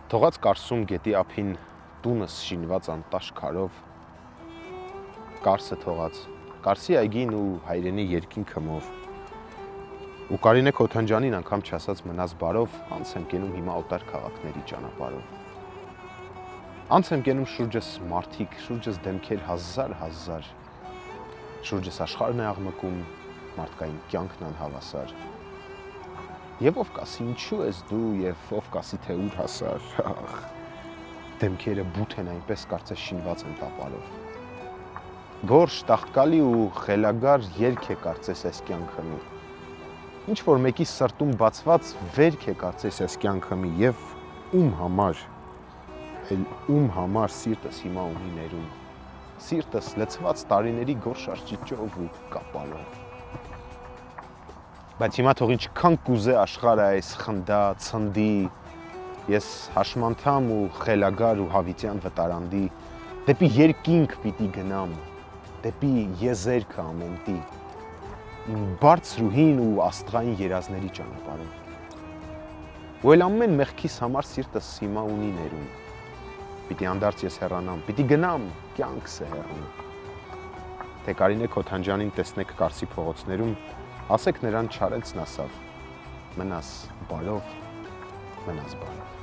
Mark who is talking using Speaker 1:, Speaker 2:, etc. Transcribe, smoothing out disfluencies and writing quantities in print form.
Speaker 1: Թողած Կարսում գետի ափին տունս շինված անտաշ քարով, Կարսը թողած, Կարսի այգին ու հայրենի երկինքը մով, ու Կարինե Քոթանջյանին անգամ չասած մնաց բարով, անց եմ կենում հիմա օտար քաղաքների ճանապարհով։ Անց եմ կենում շուրջս մարդիկ, շուրջս դեմքեր հազար, շուրջս աշխարհն է աղմկում, մարդկային կյանքն անհավասար։ Եվ ով կասի ինչու ես դու եւ ով կասի թե ուր հասար, դեմքերը բութ են այնպես կարծես շինված են տապարով։ Գորշ, տաղտկալի ու խելագար երգ է կարծես այս կյանքը մի։ Ինչ որ մեկի սրտում բացված վերք է կարծես այս կյանքը մի եւ ում համար սիրտս հիմա ունի ներում։ Սիրտս լցված տարիների գորշ արճիճով ու կապալով։ Բայց հիմա թող ինչքան կուզե աշխարհը այս խնդա, ցնդի, ես հաշմանդամ ու խելագար ու հավիտյան վտարանդի, դեպի երկինք պիտի գնամ, դեպի եզերքը ամենտի, իմ բարձր ու հին ու աստղային երազների ճանապարհով։ Ու էլ ամեն մեղքիս համար սիրտս հիմա ունի ներում, պիտի անդարձ ես հեռանամ, պիտի գնամ, կյանքս է հեռանում։ Թե Կարինե Քոթանջյանին տեսնեք Կարսի փողոցներում, ասեք նրան չարենցն ասավ, մնաս բարով, մնաս բարով։